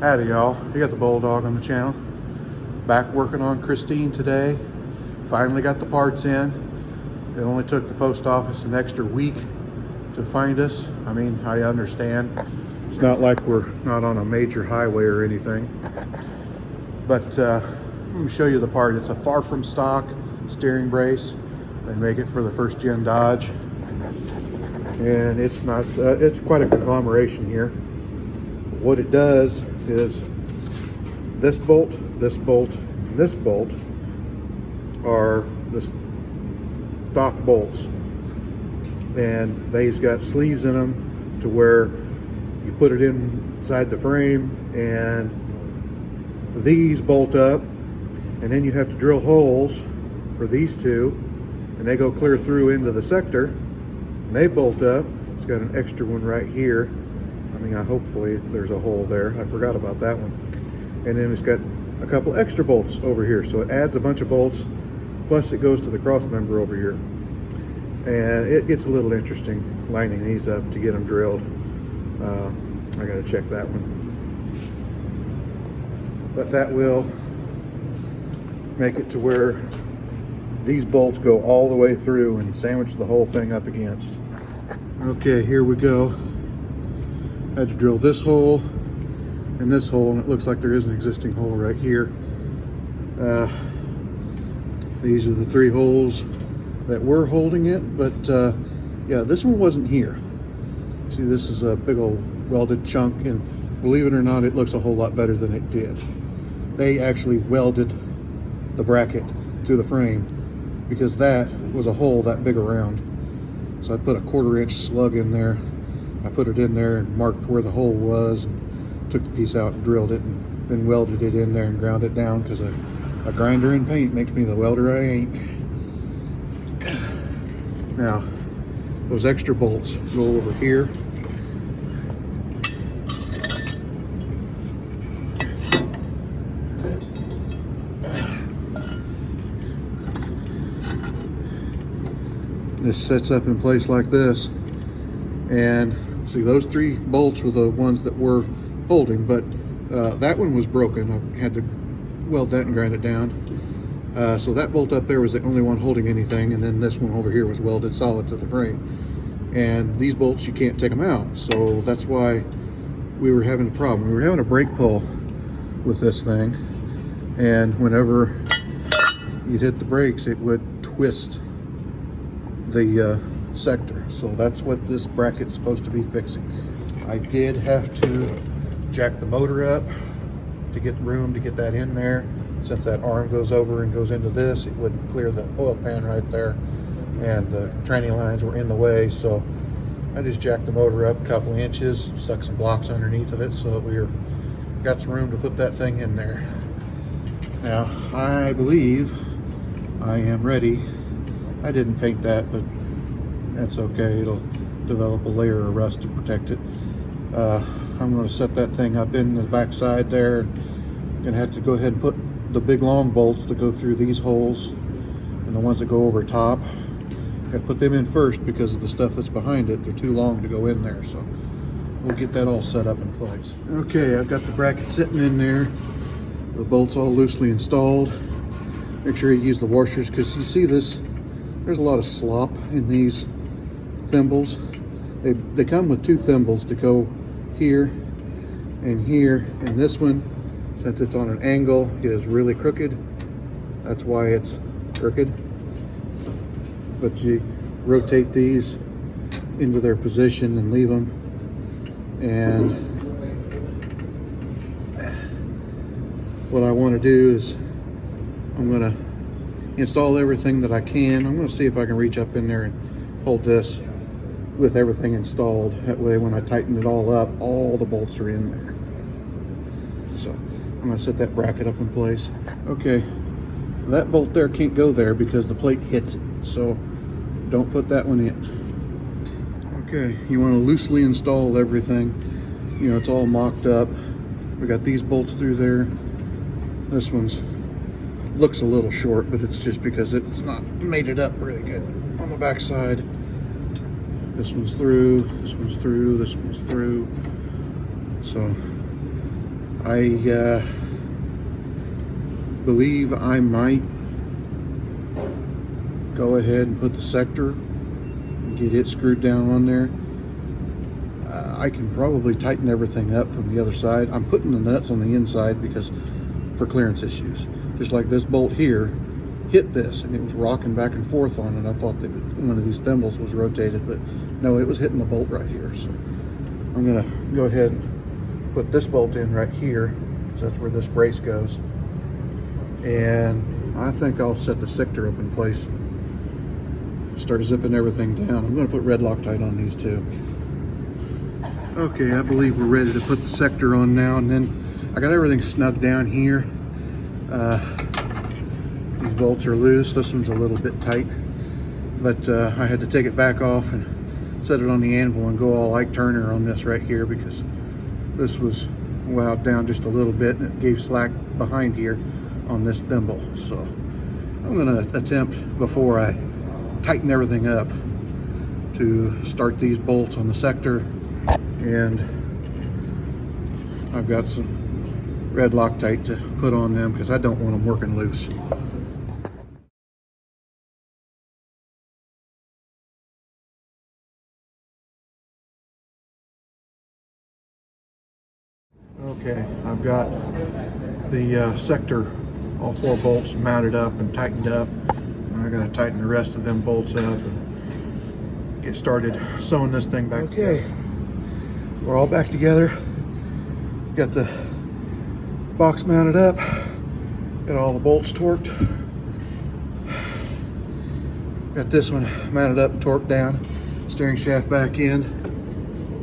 Howdy y'all, you got the Bulldog on the channel. Back working on Christine today. Finally got the parts in. It only took the post office an extra week to find us. I mean, I understand. It's not like we're not on a major highway or anything. But let me show you the part. It's a far from stock steering brace. They make it for the first gen Dodge. And it's not, it's quite a conglomeration here. What it does is this bolt, this bolt, and this bolt are the stock bolts, and they've got sleeves in them to where you put it inside the frame and these bolt up, and then you have to drill holes for these two, and they go clear through into the sector and they bolt up. It's got an extra one right here. I mean, hopefully there's a hole there. I forgot about that one. And then it's got a couple extra bolts over here. So it adds a bunch of bolts, plus it goes to the cross member over here. And it gets a little interesting lining these up to get them drilled. I gotta check that one. But that will make it to where these bolts go all the way through and sandwich the whole thing up against. Okay, here we go. I had to drill this hole and this hole, and it looks like there is an existing hole right here. These are the three holes that were holding it, but yeah, this one wasn't here. See, this is a big old welded chunk, and believe it or not, it looks a whole lot better than it did. They actually welded the bracket to the frame because that was a hole that big around. So I put a 1/4-inch slug in there. I put it in there and marked where the hole was, and took the piece out and drilled it, and then welded it in there and ground it down, because a grinder in paint makes me the welder I ain't. Now, those extra bolts go over here. This sets up in place like this, and see, those three bolts were the ones that were holding, but that one was broken. I had to weld that and grind it down. So that bolt up there was the only one holding anything, and then this one over here was welded solid to the frame. And these bolts, you can't take them out, so that's why we were having a problem. We were having a brake pull with this thing, and whenever you'd hit the brakes, it would twist the sector. So that's what this bracket's supposed to be fixing. I did have to jack the motor up to get room to get that in there. Since that arm goes over and goes into this, it wouldn't clear the oil pan right there, and the training lines were in the way. So I just jacked the motor up a couple inches, stuck some blocks underneath of it so that we got some room to put that thing in there. Now, I believe I am ready. I didn't paint that, but that's okay. It'll develop a layer of rust to protect it. I'm going to set that thing up in the back side there. I'm going to have to go ahead and put the big long bolts that go through these holes, and the ones that go over top. I put them in first because of the stuff that's behind it. They're too long to go in there, so we'll get that all set up in place. Okay, I've got the bracket sitting in there. The bolts all loosely installed. Make sure you use the washers, because you see this, there's a lot of slop in these thimbles. They come with two thimbles to go here and here, and this one, since it's on an angle, is really crooked. That's why it's crooked. But you rotate these into their position and leave them. And what I want to do is I'm going to install everything that I can. I'm going to see if I can reach up in there and hold this with everything installed. That way when I tighten it all up, all the bolts are in there. So I'm going to set that bracket up in place. Okay, that bolt there can't go there because the plate hits it, so don't put that one in. Okay, you want to loosely install everything. You know, it's all mocked up. We got these bolts through there. This one's looks a little short, but it's just because it's not made it up really good on the back side. This one's through, this one's through, this one's through. So I believe I might go ahead and put the sector and get it screwed down on there. I can probably tighten everything up from the other side. I'm putting the nuts on the inside because for clearance issues. Just like this bolt here hit this and it was rocking back and forth on it. I thought that one of these thimbles was rotated, but no, it was hitting the bolt right here. So I'm gonna go ahead and put this bolt in right here, because that's where this brace goes. And I think I'll set the sector up in place. Start zipping everything down. I'm gonna put red Loctite on these too. Okay, I believe we're ready to put the sector on now, and then I got everything snug down here. These bolts are loose. This one's a little bit tight, but I had to take it back off and set it on the anvil and go all Ike Turner on this right here, because this was wound down just a little bit and it gave slack behind here on this thimble. So I'm gonna attempt, before I tighten everything up, to start these bolts on the sector. And I've got some red Loctite to put on them because I don't want them working loose. Okay, I've got the sector, all 4 bolts mounted up and tightened up. I gotta tighten the rest of them bolts up and get started sewing this thing back. Okay, we're all back together. Got the box mounted up, got all the bolts torqued. Got this one mounted up and torqued down. Steering shaft back in.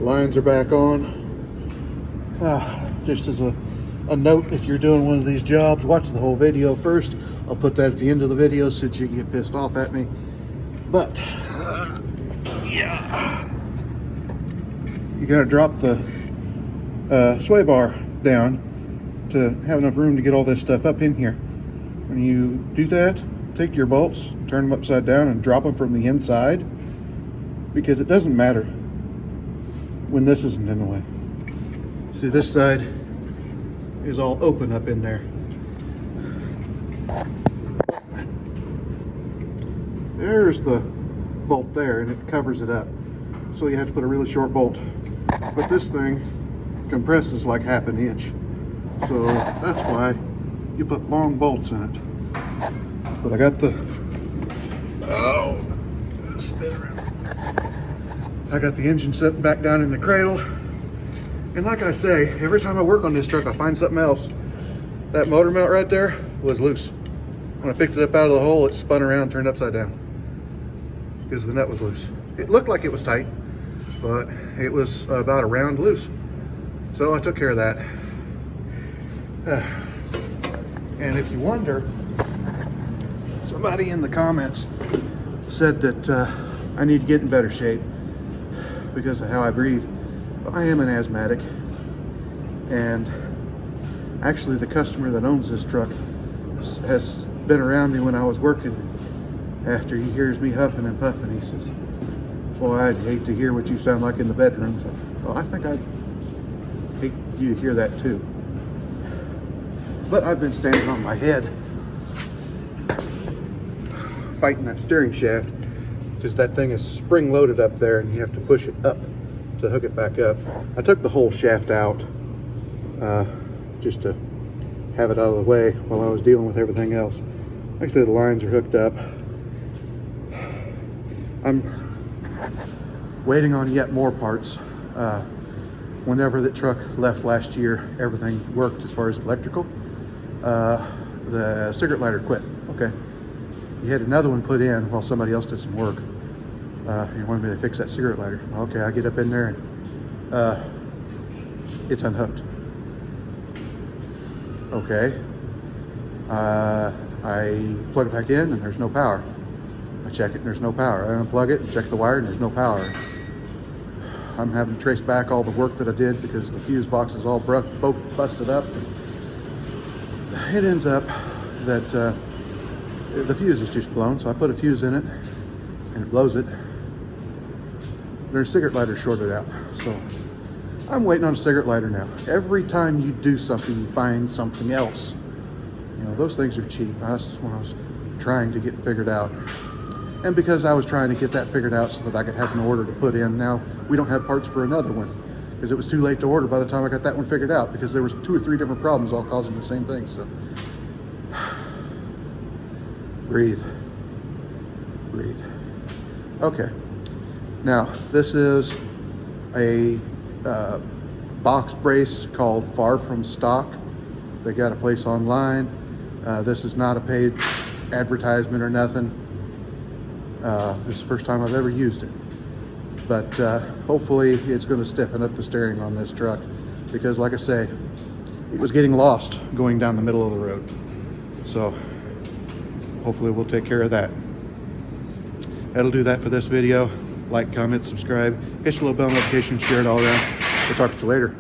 Lines are back on. Just as a note, if you're doing one of these jobs, watch the whole video first. I'll put that at the end of the video so that you can get pissed off at me. But yeah, you gotta drop the sway bar down to have enough room to get all this stuff up in here. When you do that, take your bolts, turn them upside down and drop them from the inside, because it doesn't matter when this isn't in the way. See, this side is all open up in there. There's the bolt there, and it covers it up. So you have to put a really short bolt. But this thing compresses like ½ an inch. So that's why you put long bolts in it. But I got the, spin around. I got the engine set back down in the cradle. And like I say, every time I work on this truck, I find something else. That motor mount right there was loose. When I picked it up out of the hole, it spun around, turned upside down, because the nut was loose. It looked like it was tight, but it was about a round loose. So I took care of that. And if you wonder, somebody in the comments said that I need to get in better shape because of how I breathe. I am an asthmatic, and actually the customer that owns this truck has been around me when I was working. After he hears me huffing and puffing, he says, "Boy, I'd hate to hear what you sound like in the bedroom." So, well, I think I'd hate you to hear that too. But I've been standing on my head fighting that steering shaft, because that thing is spring loaded up there and you have to push it up to hook it back up. I took the whole shaft out just to have it out of the way while I was dealing with everything else. Like I said, the lines are hooked up. I'm waiting on yet more parts. Whenever the truck left last year, everything worked as far as electrical. The cigarette lighter quit. Okay. You had another one put in while somebody else did some work. You wanted me to fix that cigarette lighter. Okay, I get up in there and it's unhooked. Okay. I plug it back in and there's no power. I check it and there's no power. I unplug it and check the wire and there's no power. I'm having to trace back all the work that I did because the fuse box is all busted up. It ends up that the fuse is just blown, so I put a fuse in it and it blows it. There's cigarette lighter shorted out, so I'm waiting on a cigarette lighter now. Every time you do something, you find something else. You know, those things are cheap. That's when I was trying to get figured out. And because I was trying to get that figured out so that I could have an order to put in, now we don't have parts for another one because it was too late to order by the time I got that one figured out, because there was 2 or 3 different problems all causing the same thing. So breathe. Okay, now this is a box brace called Far From Stock. They got a place online. This is not a paid advertisement or nothing. This is the first time I've ever used it, but hopefully it's going to stiffen up the steering on this truck, because like I say, it was getting lost going down the middle of the road. So hopefully we'll take care of that. That'll do that for this video. Like, comment, subscribe, hit the little bell notification, share it all around. We'll talk to you later.